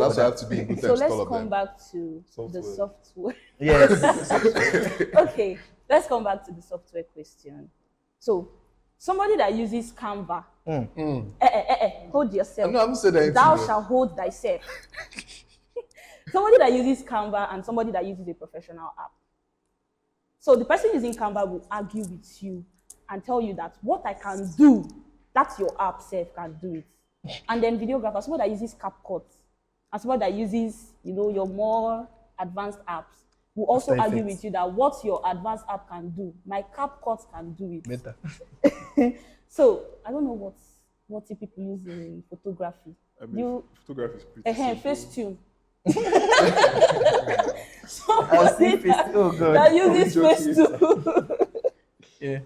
that's why I have to be in good So terms with all let's of come them. back to the software. Yes. Okay, let's come back to the software question. So, somebody that uses Canva, hold yourself. No, I'm saying that. Thou shalt hold thyself. Somebody that uses Canva and somebody that uses a professional app. So the person using Canva will argue with you and tell you that what I can do, that's your app self can do it. And then videographer, somebody that uses CapCut, and somebody that uses, your more advanced apps, will also After argue Effects. with you that what your advanced app can do, my CapCut can do it. Better. So I don't know what you people use in photography. I mean, photography is pretty simple. Facetune. I've seen oh god. That uses Facetune. Yeah.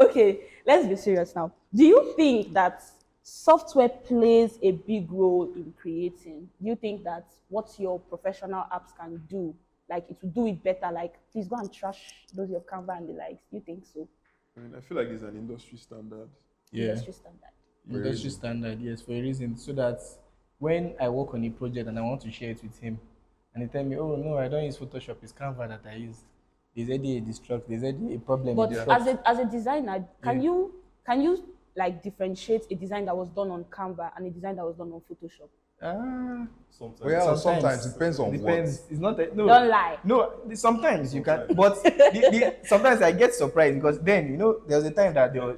Okay, let's be serious now. Do you think that software plays a big role in creating? Do you think that what your professional apps can do, like it will do it better? Like, please go and trash those your Canva and the likes. Do you think so? I mean, I feel like it's an industry standard. Yeah. Industry standard. Industry standard, yes, for a reason. So that when I work on a project and I want to share it with him, and he tell me, oh no, I don't use Photoshop, it's Canva that I use. There's already a destruct, there's already a problem. But as a designer, can you like differentiate a design that was done on Canva and a design that was done on Photoshop? Sometimes. Well, sometimes it depends on Depends. It's not no. Don't lie. No, sometimes you can, but sometimes I get surprised because then there was a time that it was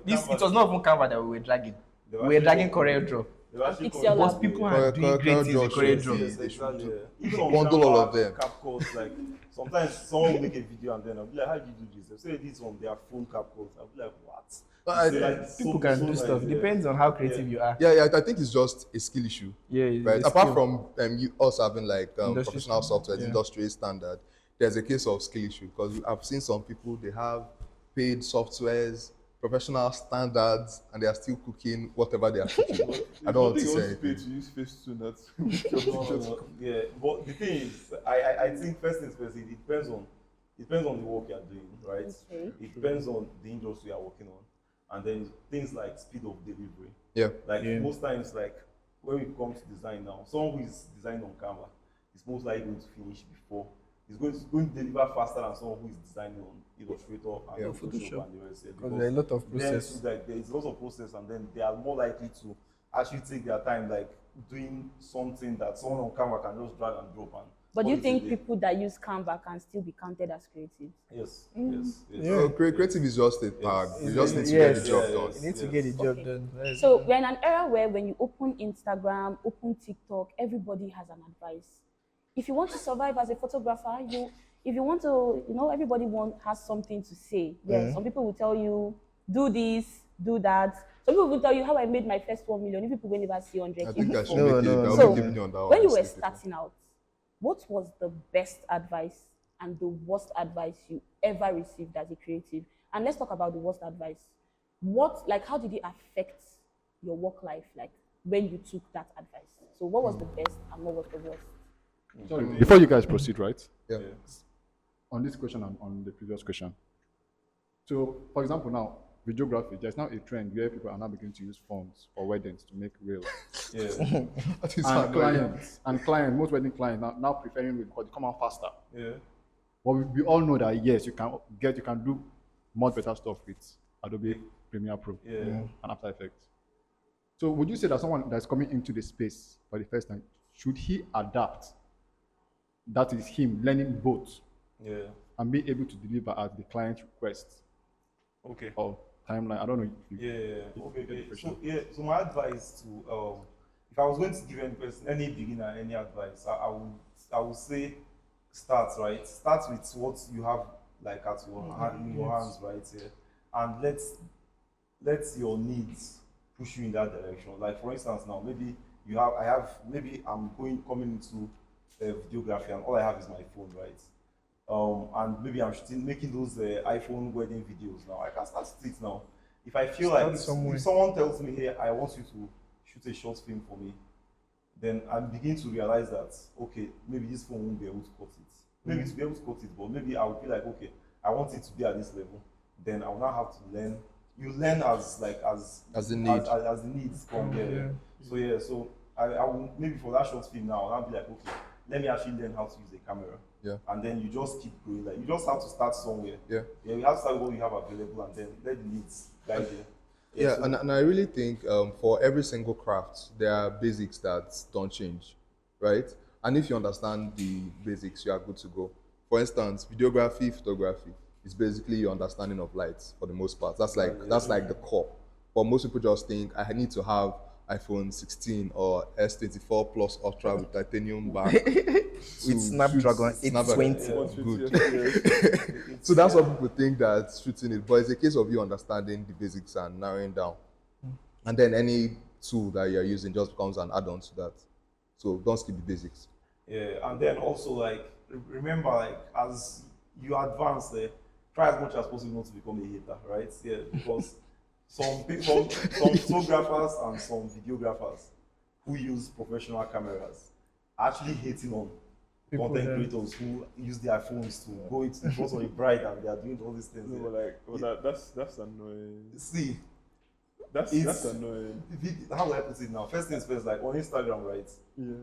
not even Canva that we were dragging. We were dragging CorelDRAW. Pixel Because Lab. people are doing great things with CorelDRAW. Yes, exactly. Bundle all of them. CapCut, like sometimes someone will make a video and then I'll be like, how do you do this? They'll say this on their phone CapCut. I'll be like, what? They say, like, People can do stuff. Depends on how creative you are. Yeah, I think it's just a skill issue. Yeah, Right. it's Apart skill. from you also having like Industry professional software, yeah. industry standard, there's a case of skill issue because I've seen some people they have paid softwares, professional standards, and they are still cooking whatever they are cooking. I don't want to say pay anything. to use Facetune. That's Yeah, but the thing is, I think first things first, it depends on the work you're doing, right? Okay. It depends on the industry you're working on, and then things like speed of delivery. Yeah. Like most times, like when it comes to design now, someone who is designing on Canva is most likely going to finish before. He's going to deliver faster than someone who is designing on Illustrator and Photoshop and the rest. Because there are a lot of process. Then, like, there is lots of process, and then they are more likely to actually take their time, like doing something that someone on Canva can just drag and drop. But do you polish think it. people that use Canva can still be counted as creative? Yes, Mm. yes, yes. So creative is just a part. You just need to get the job done. You need to get the job done. That's- So we're in an era where when you open Instagram, open TikTok, everybody has an advice. If you want to survive as a photographer, if you want to, everybody has something to say. Yes, some people will tell you, do this, do that. Some people will tell you how I made my first 1 million. If people will never see 100K. I think I should No, make no. it. I'll So, make a video on that one. when you were honestly. starting out, what was the best advice and the worst advice you ever received as a creative? And let's talk about the worst advice. How did it affect your work life, like when you took that advice? So what was the best and what was the worst? Sorry, before you guys proceed, right? Yeah. On this question and on the previous question. So, for example, now videography. There's now a trend where people are now beginning to use phones for weddings to make reels. Yeah. That is And annoying. clients, most wedding clients now preferring reels because they come out faster. Yeah. But we all know that yes, you can do much better stuff with Adobe Premiere Pro and After Effects. So would you say that someone that's coming into the space for the first time, should he adapt? That is him learning both and be able to deliver at the client's request Okay. or timeline. I don't know. If you Okay. So my advice to if I was going to give any beginner any advice, I would say start with what you have like at your in your hands right here, and let your needs push you in that direction. Like for instance, now maybe I'm coming into videography and all I have is my phone, right? And maybe I'm making those iPhone wedding videos now. I can start it now. If I feel like if someone tells me, hey, I want you to shoot a short film for me, then I begin to realize that, okay, maybe this phone won't be able to cut it. Maybe to be able to cut it, but maybe I will be like, okay, I want it to be at this level. Then I will now have to learn. You learn as the need. As the need. As the needs come there. So I will maybe for that short film now, I'll be like, okay, let me actually learn how to use a camera. Yeah. And then you just keep going. Like you just have to start somewhere. Yeah. Yeah, you have to start with what you have available and then let the needs guide you. Yeah, so- and I really think for every single craft, there are basics that don't change, right? And if you understand the basics, you are good to go. For instance, videography, photography is basically your understanding of lights for the most part. That's like the core. But most people just think I need to have iPhone 16 or S24 Plus Ultra with titanium back With Snapdragon 820. Good. So that's what people think that shooting it, but it's a case of you understanding the basics and narrowing down. And then any tool that you're using just becomes an add-on to that. So don't skip the basics. Yeah, and then also like remember like as you advance there, try as much as possible not to become a hater, right? Yeah, because some people, some photographers and some videographers who use professional cameras are actually hating on content creators who use their phones to go in front of a bride and they are doing all these things. No, but like, that's annoying. See, That's annoying. how do I put it now? First things first, like on Instagram, right? Yeah.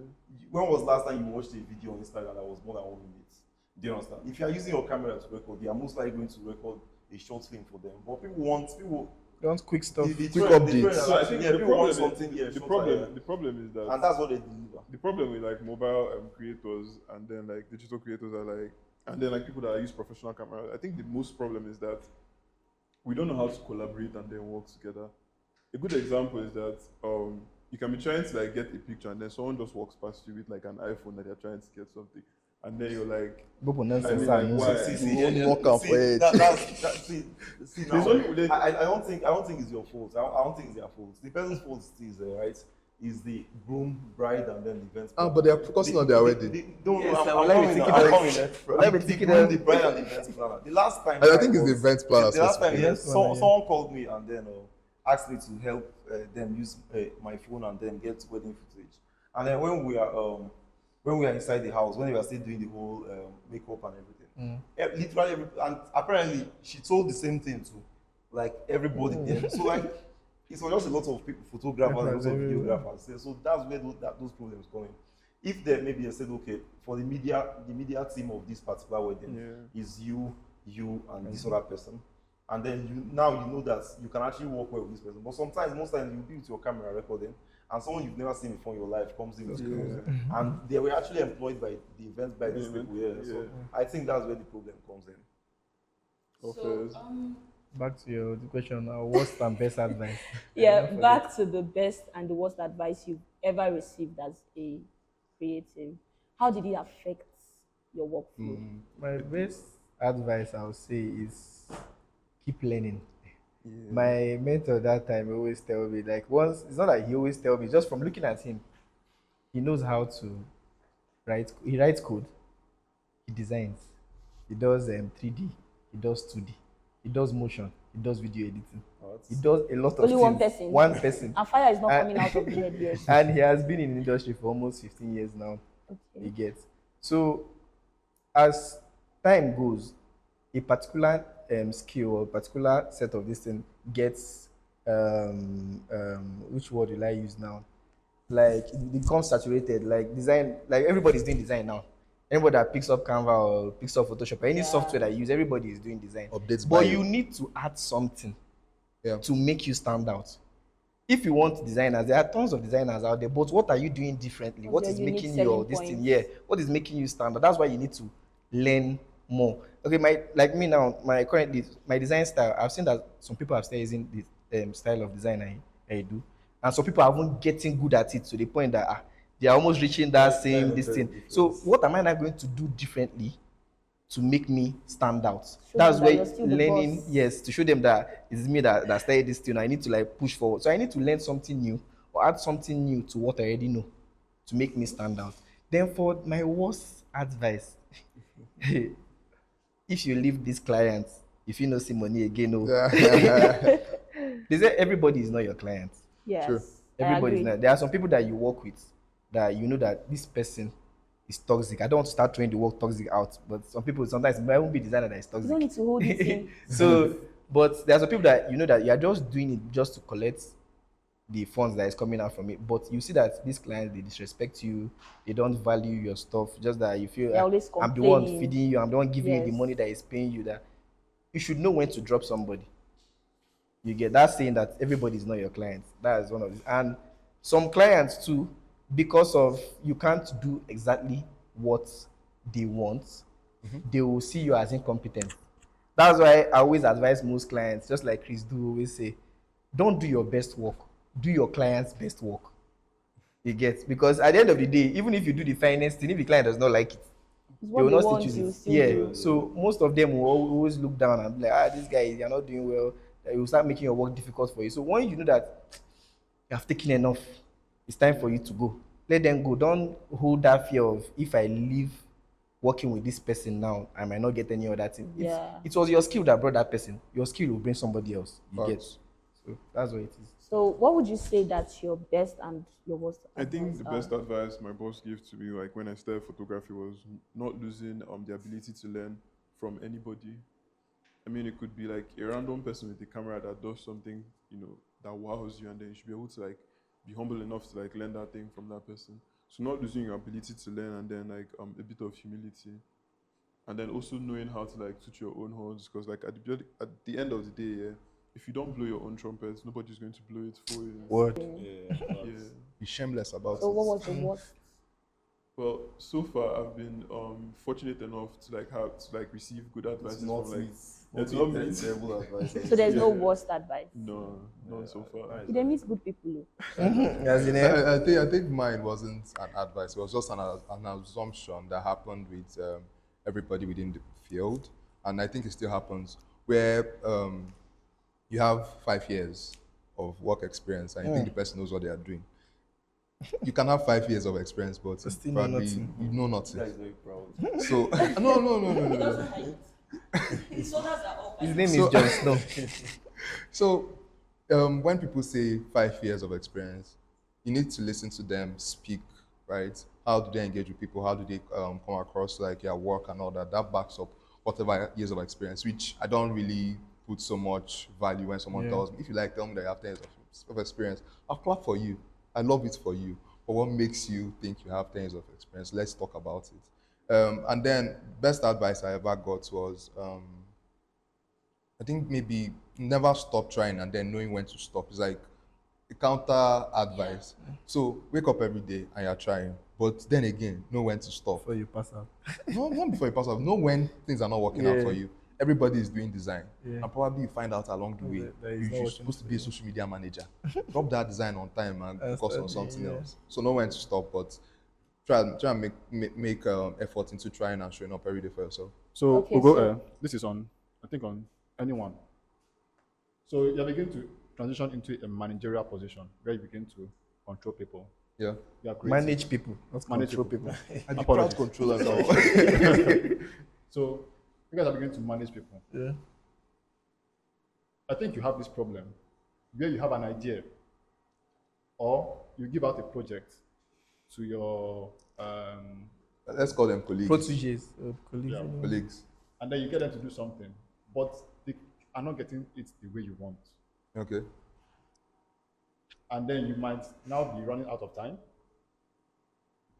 When was last time you watched a video on Instagram that was more than 1 minute? Do you understand? If you are using your camera to record, they are most likely going to record a short film for them. But people They want quick stuff. Quick updates. So I think people want something. Yeah, the shorter, problem is that and that's what they deliver. the problem with like mobile creators and then like digital creators are like, and then like people that use professional cameras. I think the most problem is that we don't know how to collaborate and then work together. A good example is that you can be trying to like get a picture and then someone just walks past you with like an iPhone that they're trying to get something, and then you're like, Bobo nonsense. I mean, like, why? See, There's now, only- I don't think it's your fault. I don't think it's their fault. The person's fault is right. Is the groom, bride, and then the event. But they are focusing on their wedding. Don't Yes, know. let me I'm take coming it now. out. Let me The take it groom, out. the bride, and the event planner. The last time I think it's the event planner. The last time, specifically. yes, Event planner, yeah. someone called me and then asked me to help them use my phone and then get wedding footage. And then when we are inside the house, when we were still doing the whole makeup and everything, literally, and apparently she told the same thing to like everybody there. So like it's just a lot of people, photographers, and lots of videographers. So that's where those problems come in. If they maybe they said, okay, for the media team of this particular wedding is you and this other person, and then you know that you can actually work well with this person. But most times you'll be with your camera recording, and someone you've never seen before in your life comes in with cameras, and they were actually employed by the event by these people. Yeah. So I think that's where the problem comes in. Offers. Back to the question now, worst and best advice. Yeah, back to the best and the worst advice you've ever received as a creative. How did it affect your workflow? My best advice I would say is keep learning. My mentor that time always tell me, like, once it's not like he always tell me, just from looking at him, he knows how to write. He writes code, he designs, he does 3D, he does 2D, he does motion, he does video editing, he does a lot of Only things. one person. One person. And fire is not coming out of the head yet. And he has been in the industry for almost 15 years now. Okay. You get. So as time goes, a particular skill or particular set of this thing gets which word will I use now? Like it becomes saturated. Like design, like everybody's doing design now. Anybody that picks up Canva or picks up Photoshop, any software that you use, everybody is doing design. Updates But by you need to add something Yeah. to make you stand out. If you want designers, there are tons of designers out there, but what are you doing differently? What your is unique making your selling this thing? points. Yeah, what is making you stand out? That's why you need to learn more. Okay, like me now, my design style, I've seen that some people are still using the style of design I do, and some people are even getting good at it to the point that they are almost reaching that same this thing. So what am I now going to do differently to make me stand out? That's them that where you're still the learning, boss. yes, to show them that it's me that started this thing. I need to like push forward. So I need to learn something new or add something new to what I already know to make me stand out. Then for my worst advice, if you leave this client, if you no see money again, no. They say everybody is not your client. Yes. True. I Everybody is agree. not. There are some people that you work with that you know that this person is toxic. I don't want to start throwing the word toxic out, but some people sometimes it might even be designer that is You don't toxic. need to hold it in. So, but there are some people that you know that you are just doing it just to collect the funds that is coming out from it. But you see that these clients, they disrespect you, they don't value your stuff, just that you feel They're always I'm the one complaining. feeding you, I'm the one giving you the Yes. money that is paying you. That you should know when to drop somebody. You get that saying that everybody is not your client. That is one of it. And some clients too, because of you can't do exactly what they want, they will see you as incompetent. That's why I always advise most clients, just like Chris do always say, don't do your best work, do your client's best work. You get, because at the end of the day, even if you do the finest thing, if the client does not like it, It's they what will they not still want, choose you it. still Yeah. do. So most of them will always look down and be like, this guy, you're not doing well. That will start making your work difficult for you. So when you know that you have taken enough, it's time for you to go. Let them go. Don't hold that fear of, if I leave working with this person now, I might not get any other thing. Yeah. It was your skill that brought that person. Your skill will bring somebody else. You get. Facts. So that's what it is. So what would you say that's your best and your worst I think advice the are? best advice my boss gave to me, like when I started photography, was not losing the ability to learn from anybody. I mean, it could be like a random person with a camera that does something, that wows you, and then you should be able to like be humble enough to like learn that thing from that person. So not losing your ability to learn, and then like a bit of humility, and then also knowing how to like toot your own horns, because like at the end of the day, yeah, if you don't blow your own trumpets, nobody's going to blow it for you. Word. Yeah. Yeah. Be shameless about So it. what was the worst? Well, so far I've been fortunate enough to like receive good advice Not from like meet. it's not me. Terrible advice. So there's no Yeah. worst advice. No, none so far. You don't meet good people. Oh. As in, I think mine wasn't an advice. It was just an assumption that happened with everybody within the field, and I think it still happens where you have 5 years of work experience, and you think the person knows what they are doing. You can have 5 years of experience, but still know probably nothing. you know This guy nothing. is very proud. So no. his name So- is Jon Snow. So, when people say 5 years of experience, you need to listen to them speak, right? How do they engage with people? How do they come across like their work and all that? That backs up whatever years of experience, which I don't really put so much value when someone Yeah. tells me, if you like, tell me that you have 10 years of experience. I'll clap for you. I love it for you. But what makes you think you have 10 years of experience? Let's talk about it. And then, best advice I ever got was, I think maybe never stop trying and then knowing when to stop. It's like a counter advice. So wake up every day and you're trying, but then again, know when to stop. Before you pass out. No, not before you pass off. Know when things are not working out Yeah. for you. Everybody is doing design, Yeah. and probably you find out along the way that it's not you're working supposed to for be a you. social media manager. Drop that design on time and And focus on start something doing, yeah. else. So know when to stop, but try and make effort into trying and showing up every day for yourself. So, Okay, Ugo, so- this is on, I think, on anyone. So you're beginning to transition into a managerial position where you begin to control people. Yeah. You are creative. Manage people, not Manage control people. people. And the Apologies. crowd controller now. So you guys are beginning to manage people. Yeah. I think you have this problem where you have an idea, or you give out a project to your, Let's call them colleagues. Proteges, colleagues. Yeah. anyone. Colleagues. and then you get them to do something, but they are not getting it the way you want. Okay. And then you might now be running out of time,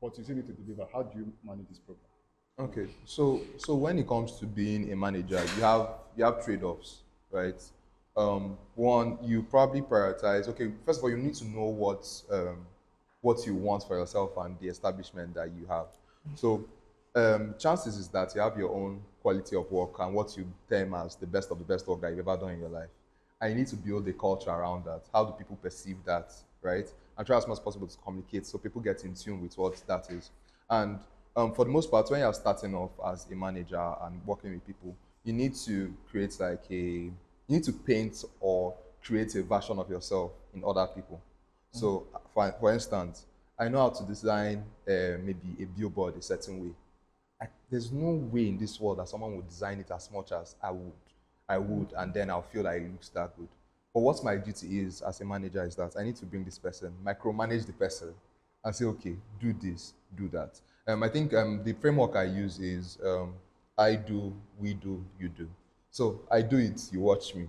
but you still need to deliver. How do you manage this problem? Okay, so when it comes to being a manager, you have trade-offs, right? One, you probably prioritize. Okay, first of all, you need to know what you want for yourself and the establishment that you have. So, chances is that you have your own quality of work and what you term as the best of the best work that you've ever done in your life. And you need to build a culture around that. How do people perceive that, right? And try as much as possible to communicate so people get in tune with what that is. And for the most part, when you're starting off as a manager and working with people, you need to create you need to paint or create a version of yourself in other people. So, for instance, I know how to design maybe a billboard a certain way. There's no way in this world that someone would design it as much as I would. And then I'll feel like it looks that good. But what my duty is as a manager is that I need to bring this person, micromanage the person, and say, okay, do this, do that. I think the framework I use is I do, we do, you do. So I do it, you watch me,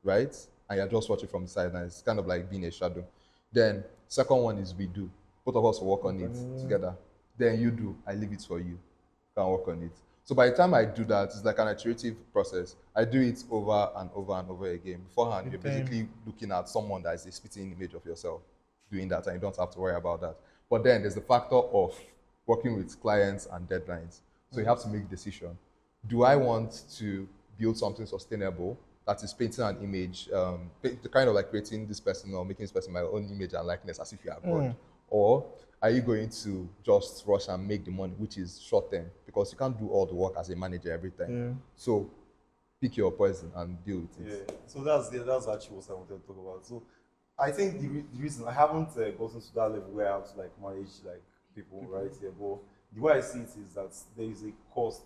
right? And you're just watching from the side, and it's kind of like being a shadow. Then second one is we do. Both of us will work on it together. Then you do, I leave it for you. Can work on it. So by the time I do that, it's like an iterative process. I do it over and over and over again. Beforehand, you're basically looking at someone that is a spitting image of yourself doing that, and you don't have to worry about that. But then there's the factor of working with clients and deadlines. So you have to make a decision. Do I want to build something sustainable that is painting an image, the kind of like creating this person or making this person my own image and likeness as if you are God? Or are you going to just rush and make the money, which is short term? Because you can't do all the work as a manager every time. So pick your poison and deal with it. Yeah. So that's actually what I wanted to talk about. So I think the reason I haven't gotten to that level where I have to like manage like people right here, but the way I see it is that there is a cost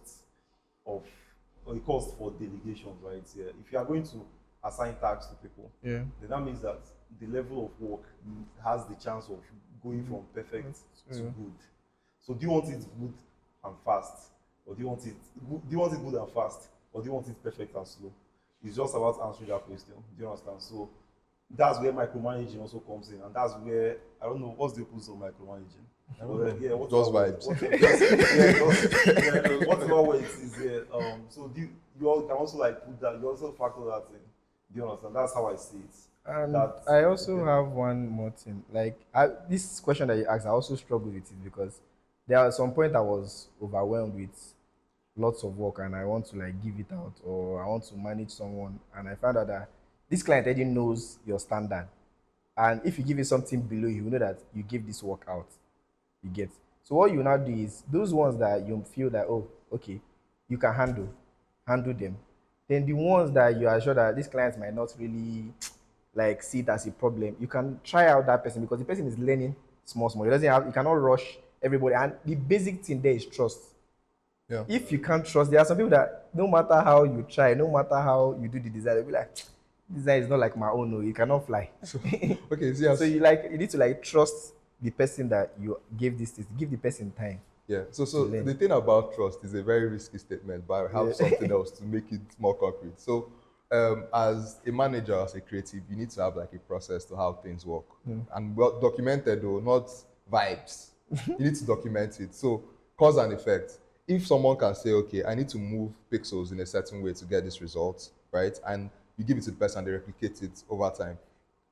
of or a cost for delegations right here. If you are going to assign tasks to people, then that means that the level of work has the chance of going from perfect to good. So do you want it good and fast, or do you want it good and fast, or do you want it perfect and slow? It's just about answering that question. Do you understand? So that's where micromanaging also comes in, and that's where I don't know what's the opposite of micromanaging. Yeah, Just vibes. Whatever way it is there. So you all can also like put that. You also factor that in. Do you understand? That's how I see it. And That- I also have one more thing. Like this question that you asked, I also struggle with it because there are some point I was overwhelmed with lots of work and I want to like give it out or I want to manage someone and I found out that this client already knows your standard. And if you give it something below, you know that you give this work out. You get. So what you now do is those ones that you feel that oh okay, you can handle them. Then the ones that you are sure that these clients might not really like see it as a problem, you can try out that person because the person is learning small. It doesn't have you cannot rush everybody. And the basic thing there is trust. Yeah. If you can't trust, there are some people that no matter how you try, no matter how you do the design, they'll be like, design is not like my own, no, you cannot fly. Okay, so, So you need to like trust the person that you gave this to, give the person time. yeah. So learn. the thing about trust is a very risky statement, but I have something else to make it more concrete. So as a manager, as a creative, you need to have like a process to how things work. And well documented though, not vibes. You need to document it. So cause and effect. If someone can say, okay, I need to move pixels in a certain way to get this result, right? And you give it to the person, they replicate it over time.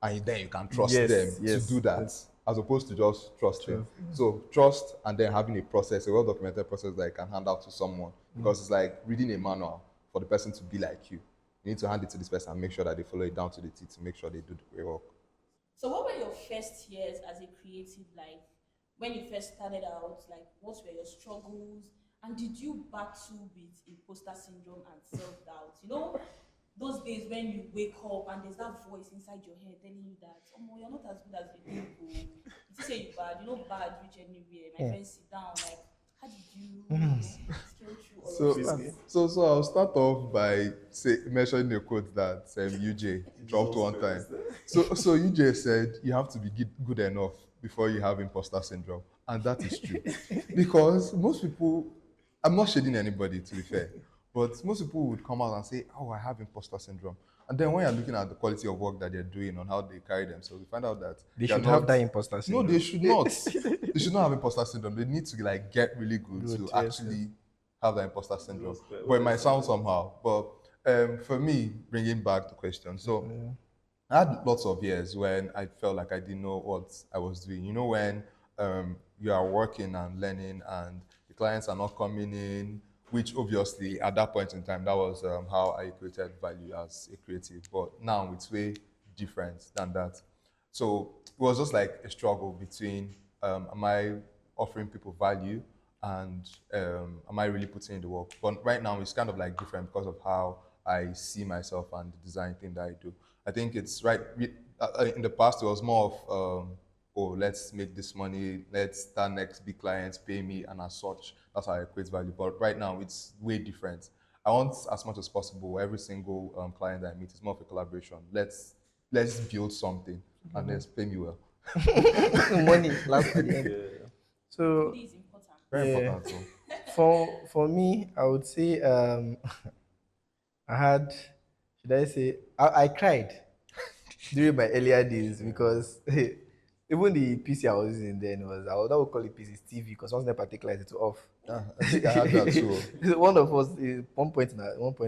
And then you can trust Yes, them yes, to do that, yes. as opposed to just trust them. So trust and then having a process, a well-documented process that you can hand out to someone. Because it's like reading a manual for the person to be like you. You need to hand it to this person and make sure that they follow it down to the T to make sure they do the work. So what were your first years as a creative like? When you first started out, like what were your struggles? And did you battle with imposter syndrome and self-doubt? You know, those days when you wake up and there's that voice inside your head telling you that, oh, you're not as good as you think. Oh. You say you're bad, you're not bad, reach anywhere. My friends sit down, like, how did you scale through all of this? So I'll start off by mentioning a quote that UJ dropped one time. So UJ said you have to be good enough before you have imposter syndrome, and that is true because most people, I'm not shading anybody to be fair, but most people would come out and say, "Oh, I have imposter syndrome," and then when you're looking at the quality of work that they're doing on how they carry themselves, you find out that They they're should not- have that imposter No, syndrome. they should not. They should not have imposter syndrome. They need to like get really good to Yes, actually have that imposter syndrome. Yes, But it might sound somehow. But for me, bringing back the question, so I had lots of years when I felt like I didn't know what I was doing. You know, when you are working and learning and the clients are not coming in, which obviously at that point in time, that was how I created value as a creative. But now it's way different than that. So it was just like a struggle between am I offering people value and am I really putting in the work? But right now it's kind of like different because of how I see myself and the design thing that I do. I think it's right. In the past, it was more of oh, let's make this money, let's that next big clients pay me, and as such, that's how I create value. But right now, it's way different. I want as much as possible every single client that I meet is more of a collaboration. Let's build something and let's pay me well. Money last at the end. So Money is important. Very Yeah. important. So. for me, I would say I had, should I say, I cried during my earlier days because Even the PC I was using then was, I would not call it PC, it's TV, because once NEPA take light, it's off. Ah, I think I had that too. One of us, one point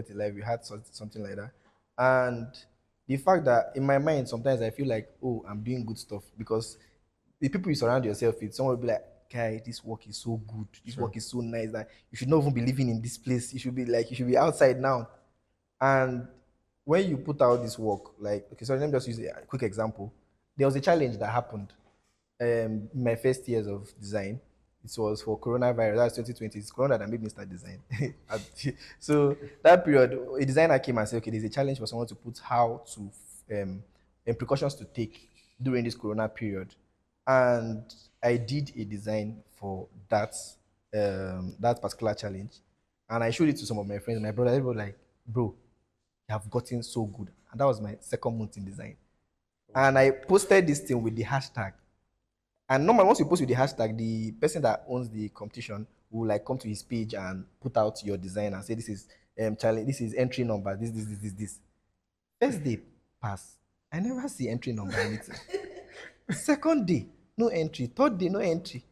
in life, we had something like that. And the fact that in my mind, sometimes I feel like, oh, I'm doing good stuff, because the people you surround yourself with, someone will be like, guy, this work is so good, this Sure. work is so nice that you should not even be living in this place. You should be like, you should be outside now. And when you put out this work, like, okay, so let me just use a quick example. There was a challenge that happened in my first years of design. It was for coronavirus. That's 2020. It's Corona that made me start design. So that period, a designer came and said, okay, there's a challenge for someone to put how to and precautions to take during this Corona period, and I did a design for that particular challenge, and I showed it to some of my friends, my brother. They were like, "Bro, you have gotten so good," and that was my second month in design. And I posted this thing with the hashtag. And normally, once you post with the hashtag, the person that owns the competition will like come to his page and put out your design and say, "This is challenge. This is entry number. This." First day pass, I never see entry number anything. Second day, no entry. Third day, no entry.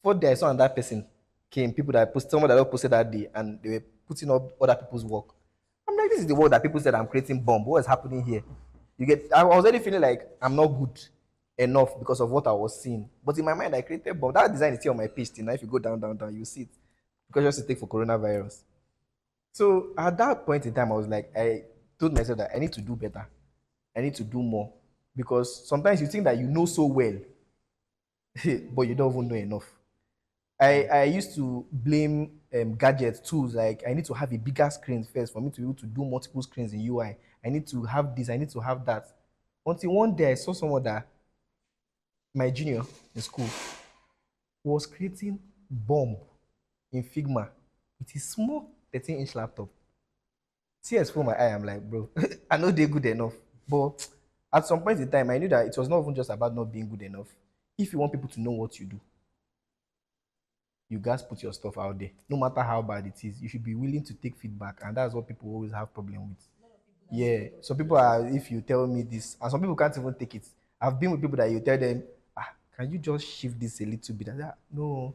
Fourth day, I saw another person came. People that posted, someone that posted that day, and they were putting up other people's work. I'm like, this is the work that people said I'm creating bomb. What is happening here? You get, I was already feeling like I'm not good enough because of what I was seeing. But in my mind, I created bomb. That design is still on my page still. Now, if you go down, down, down, you see it. Because just to take for coronavirus. So at that point in time, I was like, I told myself that I need to do better. I need to do more. Because sometimes you think that you know so well, but you don't even know enough. I used to blame gadgets, tools. Like, I need to have a bigger screen first for me to be able to do multiple screens in UI. I need to have this, I need to have that. Until one day I saw someone that, my junior in school, was creating bomb in Figma with a small 13-inch laptop. Tears full my eye. I'm like, bro, I know they're good enough. But at some point in time, I knew that it was not even just about not being good enough. If you want people to know what you do, you guys put your stuff out there. No matter how bad it is, you should be willing to take feedback. And that's what people always have problem with. Yeah. Some people are, if you tell me this, and some people can't even take it. I've been with people that you tell them, can you just shift this a little bit? And no,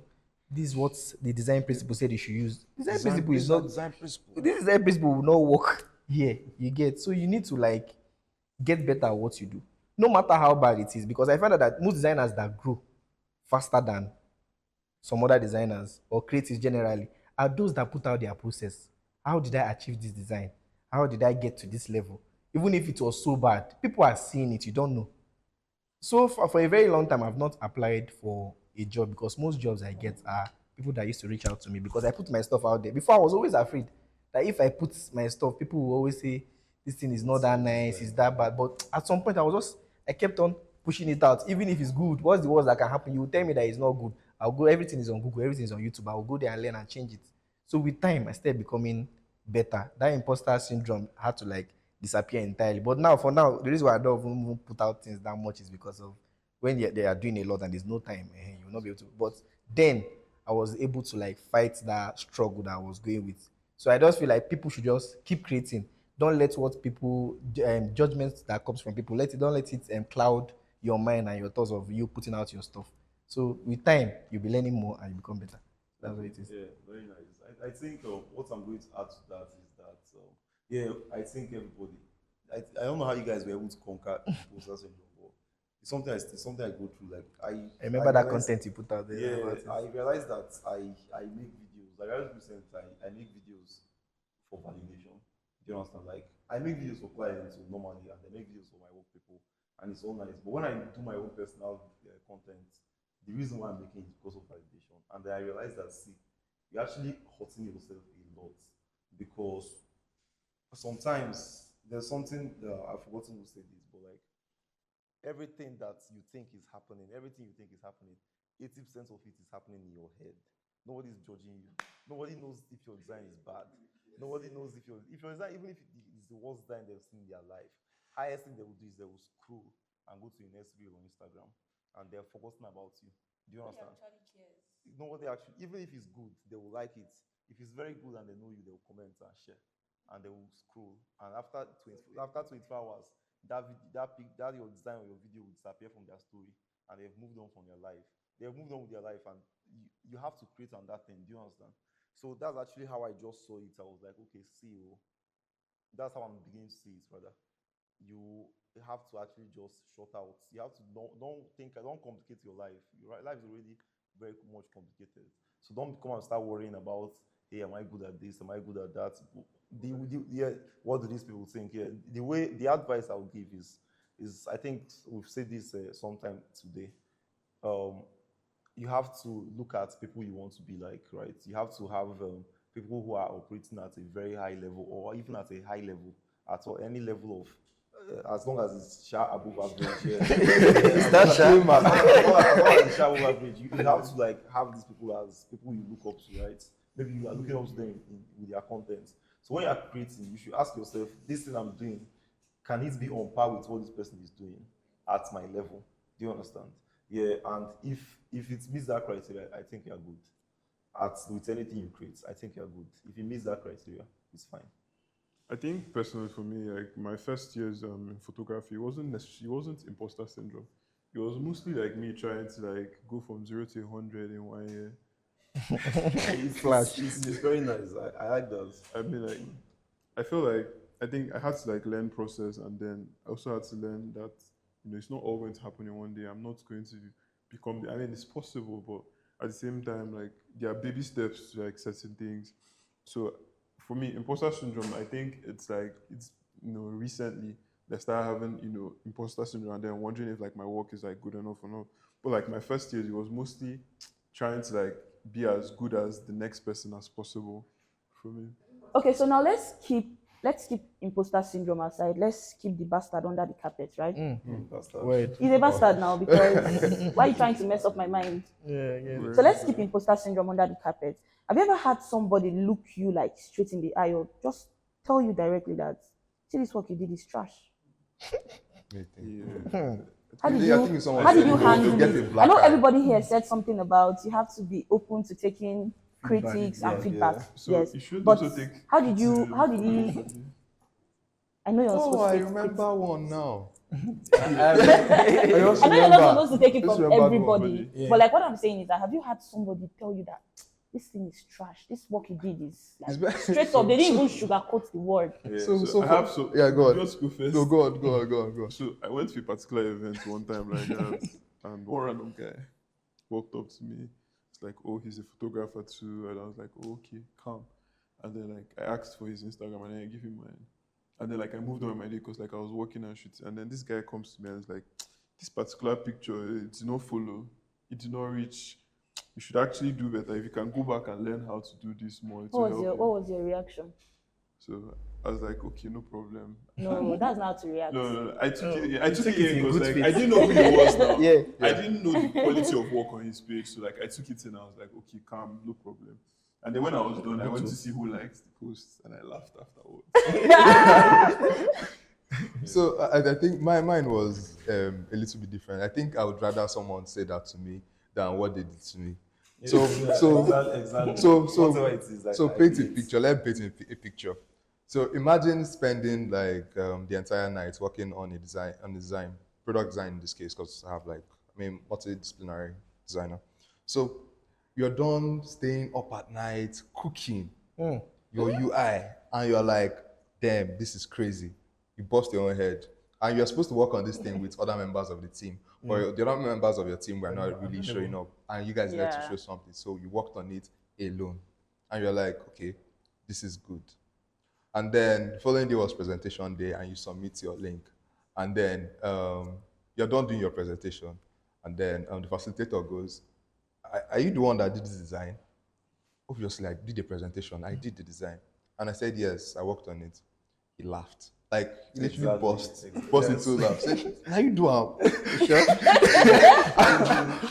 this is what the design principle said you should use. Design principle is not, design principle. this design principle will not work here. You get, so you need to like get better at what you do, no matter how bad it is. Because I found out that most designers that grow faster than some other designers or creatives generally are those that put out their process. How did I achieve this design? How did I get to this level? Even if it was so bad, people are seeing it, you don't know. So for a very long time, I've not applied for a job, because most jobs I get are people that used to reach out to me because I put my stuff out there. Before, I was always afraid that if I put my stuff, people will always say this thing is not that nice, it's that bad. But at some point, I kept on pushing it out, even if it's good. What's the worst that can happen? You will tell me that it's not good. I'll go. Everything is on Google. Everything is on YouTube. I will go there and learn and change it. So with time, I started becoming better. That imposter syndrome had to like disappear entirely. But now, for now, the reason why I don't even put out things that much is because of when they are doing a lot and there's no time, you will not be able to. But then I was able to like fight that struggle that I was going with. So I just feel like people should just keep creating. Don't let what people judgments that comes from people, don't let it cloud your mind and your thoughts of you putting out your stuff. So with time, you'll be learning more and you become better. That's what it is. Yeah, very nice. I think what I'm going to add to that is that, yeah, I think everybody, I don't know how you guys were able to conquer imposter syndrome, but it's something I go through. Like I remember that realized, content you put out there. yeah, About it. I realized that I make videos. Like I just recently, I make videos for validation. Do you understand? Like I make videos for clients normally, and I make videos for my work people, and it's all nice. But when I do my own personal content, the reason why I'm making it is because of validation. And then I realized that, see, you're actually hurting yourself a lot, because sometimes there's something I've forgotten who said this, but like everything that you think is happening, everything you think is happening, 80% of it is happening in your head. Nobody's judging you. Nobody knows if your design is bad. Nobody knows if your design, even if it's the worst design they've seen in their life, highest thing they will do is they will scroll and go to your next video on Instagram, and they're forgotten about you. Do you understand? Nobody actually, even if it's good, they will like it. If it's very good and they know you, they will comment and share, and they will scroll. And after 24 hours, that your design or your video will disappear from their story, and they've moved on from their life. They've moved on with their life, and you have to create on that thing. Do you understand? So that's actually how I just saw it. I was like, okay, see, that's how I'm beginning to see it, rather. You have to actually just short out. You have to don't complicate your life. Your life is already very much complicated. So don't come and start worrying about, hey, am I good at this? Am I good at that? Yeah, what do these people think? Yeah, the advice I would give is I think we've said this sometime today. Um, you have to look at people you want to be like, right? You have to have people who are operating at a very high level, or even at a high level, at all, any level of, as long as it's above average. Yeah. Is that as long as it's above average, you have to like have these people as people you look up to, right? Maybe you are looking up to them with their content. So when you are creating, you should ask yourself, this thing I'm doing, can it be on par with what this person is doing at my level? Do you understand? Yeah, and if it meets that criteria, I think you're good. With anything you create, I think you're good. If it meets that criteria, it's fine. I think personally for me, like my first years in photography, it wasn't imposter syndrome. It was mostly like me trying to like go from 0 to 100 in 1 year. It's very nice. I like that. I mean, like, I feel like I think I had to like learn process, and then I also had to learn that it's not all going to happen in 1 day. I'm not going to become. I mean, it's possible, but at the same time, like there are baby steps to like certain things. So for me, imposter syndrome, I think it's recently that I started having imposter syndrome, and then wondering if like my work is like good enough or not. But like my first years, it was mostly trying to like be as good as the next person as possible for me. Okay, so now let's keep imposter syndrome aside. Let's keep the bastard under the carpet, right? That's that. Wait. He's a bastard now because why are you trying to mess up my mind? Yeah, yeah. So let's keep imposter syndrome under the carpet. Have you ever had somebody look you like straight in the eye or just tell you directly that, see, this work you did is trash? Yeah. How did I think you someone how did said you you handle get a it? black I know eye. everybody here said something about you have to be open to taking critics and yeah, feedback. yeah. So Yes, you should but also take how did you? criticism. I know you're not Oh, supposed I to take remember one now. I know you're not supposed to take it Just from remembered one. everybody. Yeah. But like what I'm saying is that have you had somebody tell you that this thing is trash? This work you did is It's like very- straight up. They didn't even sugarcoat the word. Yeah, So I have yeah, go on. Just go first. No, go on. So I went to a particular event one time like that, and one random guy walked up to me. It's like, oh, he's a photographer too, and I was like, oh, okay, calm. And then like I asked for his Instagram, and then I give him mine. And then like I moved on with my day because like I was working and shooting. And then this guy comes to me and is like, this particular picture, it did not follow, it did not reach. You should actually do better. If you can go back and learn how to do this more, it will help you. What was your reaction? So I was like, okay, no problem. No, that's not how to react. No. I took it. I you took took it it in because good like faith. I didn't know who he was now. Yeah. I didn't know the quality of work on his page. So like I took it in. I was like, okay, calm, no problem. And then when I was done, I went to see who liked the post, and I laughed afterwards. So I think mine was a little bit different. I think I would rather someone say that to me than what they did to me. Exactly. Whatever it is, like, Paint a picture. Let's paint a picture. So imagine spending like the entire night working on a design, product design in this case, because I have multidisciplinary designer. So you're done staying up at night cooking your UI, and you're like, damn, this is crazy. You bust your own head, and you're supposed to work on this thing with other members of the team, but the other members of your team were not really showing up, and you guys had to Yeah. show something. So you worked on it alone, and you're like, okay, this is good. And then the following day was presentation day, and you submit your link, and then you're done doing your presentation, and then the facilitator goes, are you the one that did this design? Obviously, I did the presentation. I did the design. And I said, yes, I worked on it. He laughed. Like, he literally Exactly. burst into laugh. Said, how you do I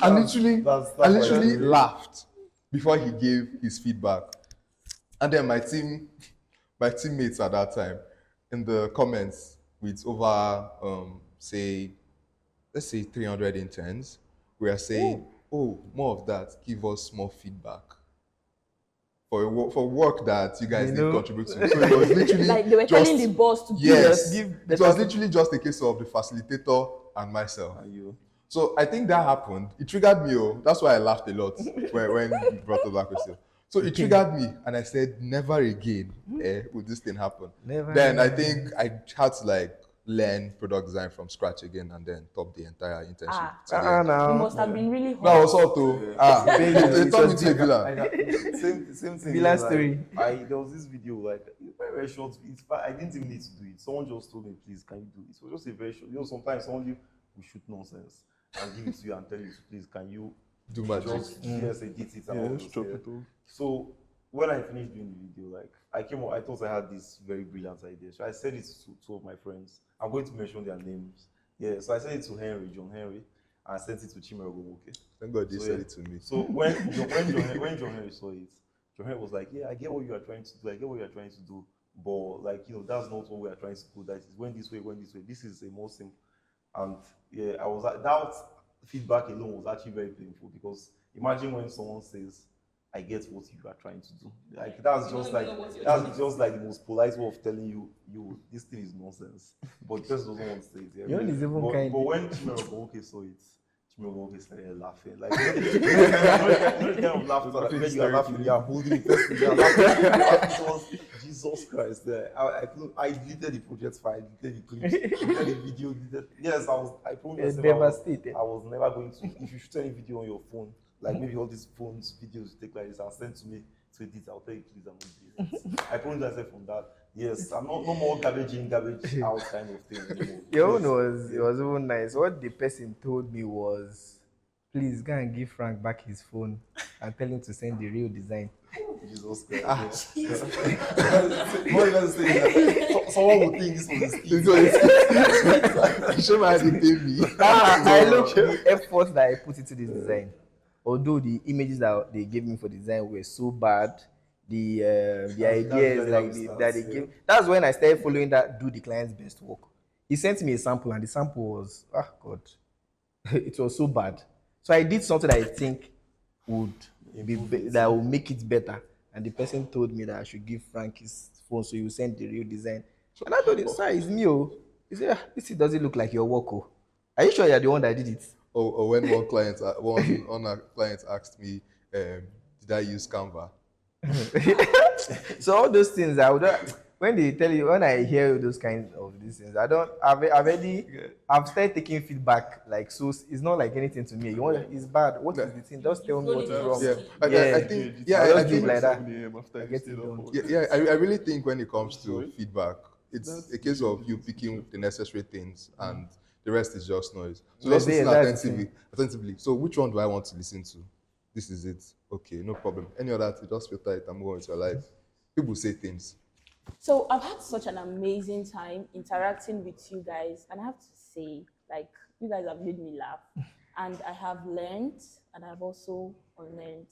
That's literally laughed before he gave his feedback. And then my teammates at that time, in the comments with over, let's say 300 interns, we are saying, oh, more of that, give us more feedback. for work that you guys You didn't know? contribute to. So it was literally Like they were just, telling the boss to yes, give it better- was literally just a case of the facilitator and myself. And you. So I think that happened. It triggered me. Oh, that's why I laughed a lot when you brought up that question. So it triggered me, and I said, never again would this thing happen. Never Then I again. think I had to like learn product design from scratch again, and then top the entire internship. Ah. to the end. It Now. must have been really No, I hot. was all to it turned into a villain. Same thing. Villa like, story. There was this video, like, very, very short. I didn't even need to do it. Someone just told me, please, can you do it? It was just a very short. Sometimes someone will shoot nonsense and give it to you and tell you, please, can you Do magic. just yes, edit it and all Yeah, those chop things. it off. So when I finished doing the video, like I thought I had this very brilliant idea. So I said it to two of my friends. I'm going to mention their names. Yeah, so I sent it to John Henry, and I sent it to Chimero. Thank God you So, said yeah. it to me. So when John Henry saw it, John Henry was like, "Yeah, I get what you are trying to do. I get what you are trying to do, but like that's not what we are trying to do. That is went this way, went this way. This is a more simple." And yeah, I was that feedback alone was actually very painful because imagine when someone says, "I get what you are trying to do." Like that's just like the most polite way of telling you this thing is nonsense. But the person doesn't want to say it. Yeah? Your own is even but, kind. but when Chimero saw it, Chimero started laughing. Like the kind of laughter that when you are laughing, you are holding the person, you are laughing. It was Jesus Christ. I deleted the project file, deleted the clips, deleted the video, yes, I promised myself Devastated. I was never going to. If you shoot any video on your phone, like maybe all these phones, videos you take like this, and send to me to edit, I'll tell you please I'm not doing it. I promised myself from that. Yes, I'm not no more garbage in, garbage out kind of thing anymore. Your own Yes. was even nice. What the person told me was, please go and give Frank back his phone and tell him to send the real design. Jesus Christ. What you say that someone would think this was a Show me how they pay me. I look the effort that I put into this design. Although the images that they gave me for design were so bad, the ideas that they gave. That's when I started following that do the client's best work. He sent me a sample, and the sample was God, it was so bad. So I did something that I think would that will make it better. And the person told me that I should give Frank his phone so he will send the real design. And I told him, sir, it's me. Oh. He said, this doesn't look like your work. Oh. Are you sure you're the one that did it? Or when one our client asked me, did I use Canva? So all those things I would when they tell you, when I hear those kinds of these things, I've started taking feedback. Like, so it's not like anything to me. You want it's bad. What is the thing? Just tell me what is wrong. Yeah, I think I I just think do like that. After I you get stayed it up done. all yeah, I really think when it comes to feedback, it's a case of you picking the necessary things and the rest is just noise. So just listen attentively. So which one do I want to listen to? This is it. Okay, no problem. Any other thing, just filter it and move on with your life. People say things. So I've had such an amazing time interacting with you guys, and I have to say, like, you guys have made me laugh, and I have learned, and I've also unlearned.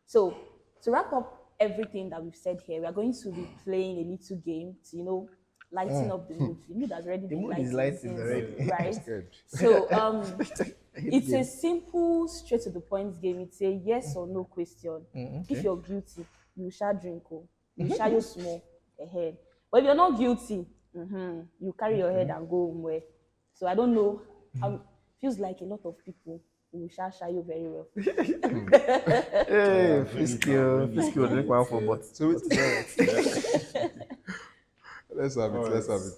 So to wrap up everything that we've said here, we are going to be playing a little game to, lighten up the mood. The mood has already been mood is lightened lightened since, already. right? Scared. So it's a simple, straight to the point game. It's a yes or no question. If you're guilty, you shall drink. You shall use small ahead. But if you're not guilty, you carry your head and go home. So I don't know. Feels like a lot of people will shall you very well. Hey, Fisky will drink one for but. So let's have it.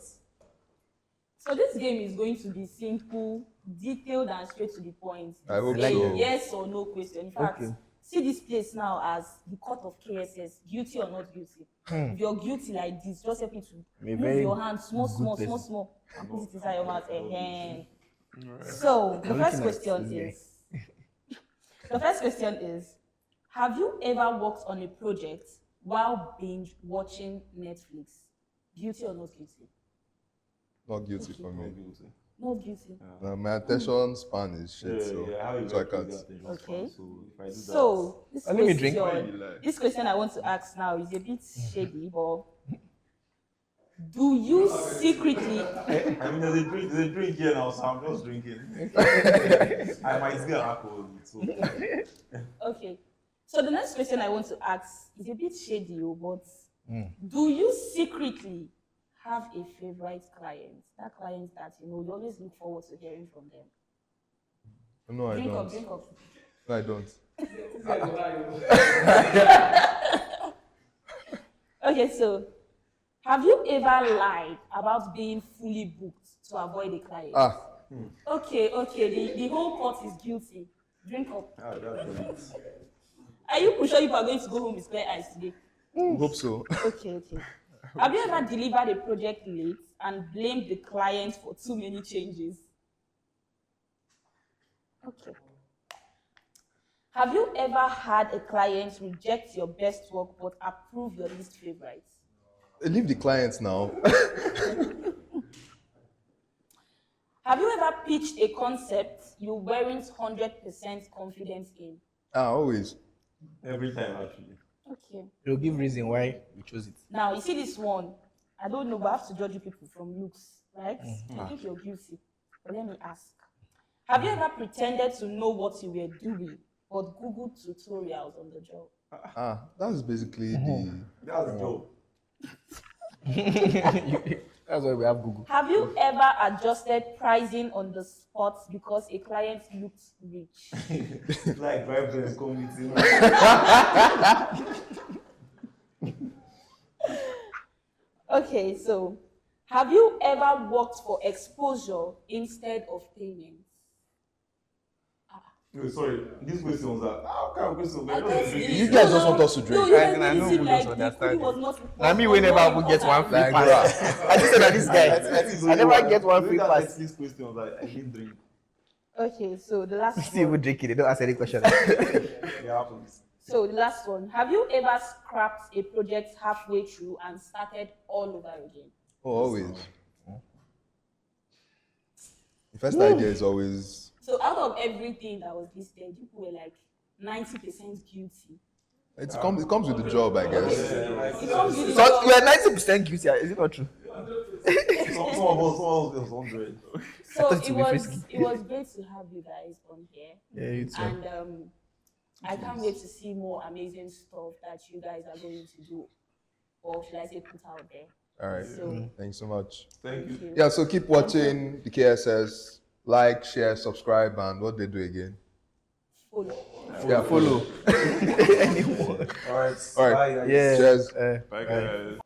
So this game is going to be simple, detailed, and straight to the point. I hope Say so. yes or no question. In fact, Okay. see this place now as the court of KSS, guilty or not guilty. If you're guilty like this, just help me to move very your hand small, place. and put it inside your mouth. So the first question is, have you ever worked on a project while binge watching Netflix? Guilty or not guilty? Not guilty for me. Not guilty. My attention span is shit, so I can't. Okay. So if I do that, So this Let me drink. this question I want to ask now is a bit shady, but do you secretly I mean, there's a drink here now, so I'm just drinking. I might get alcohol. So. okay? So the next question I want to ask is a bit shady, but do you secretly have a favorite client? That client that you always look forward to hearing from them. No, I Drink don't. up, drink up. No, I don't. Okay, so have you ever lied about being fully booked to avoid a client? Okay, the whole court is guilty. Drink up. Are you sure you are going to go home with clear eyes today? Hope so. Okay. Have you ever delivered a project late and blamed the client for too many changes? Okay. Have you ever had a client reject your best work but approve your least favorites? Leave the clients now. Have you ever pitched a concept you weren't 100% confident in? Always. Every time, actually. Okay. You'll give reason why you chose it. Now, you see this one. I don't know, but I have to judge you people from looks, right? I think you're guilty. But let me ask. Have you ever pretended to know what you were doing, but Googled tutorials on the job? That's basically the. That's the job. That's why we have Google. Have you ever adjusted pricing on the spot because a client looked rich? It's like driving and commuting. Okay, so have you ever worked for exposure instead of payment? No, sorry, these questions are how kind of questions? I guess You guys just want us to drink. No, you guys I made know it seem who like doesn't the understand cookie was not. Now me, we never will get one free Like, pass. I just said that this guy. I never get one free Look pass. at these questions. I didn't drink. Okay, so the last Still one. would drink it. They don't ask any question. It happens. So the last one. Have you ever scrapped a project halfway through and started all over again? Oh, always. The first idea is always. So out of everything that was listed, you were like 90% guilty. It comes with the job, I guess. It comes with the So job. you are 90% guilty. Is it not true? Some of us was 100. So thought it it would be was frisky. it was great to have you guys on here. Yeah, you too. And I can't wait to see more amazing stuff that you guys are going to do, or should I say put out there. All right. So Thanks so much. Thank you. thank you. Yeah, so keep watching the KSS. Like, share, subscribe, and what they do again. Follow. Yeah, follow. Anyone. All right. All right. Bye, guys. Yeah. Cheers. Bye, guys.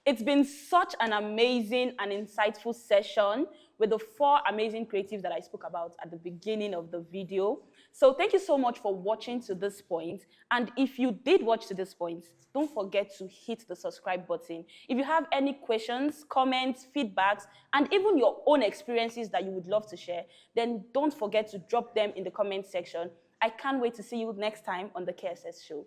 It's been such an amazing and insightful session with the 4 amazing creatives that I spoke about at the beginning of the video. So thank you so much for watching to this point. And if you did watch to this point, don't forget to hit the subscribe button. If you have any questions, comments, feedbacks, and even your own experiences that you would love to share, then don't forget to drop them in the comment section. I can't wait to see you next time on the KSS show.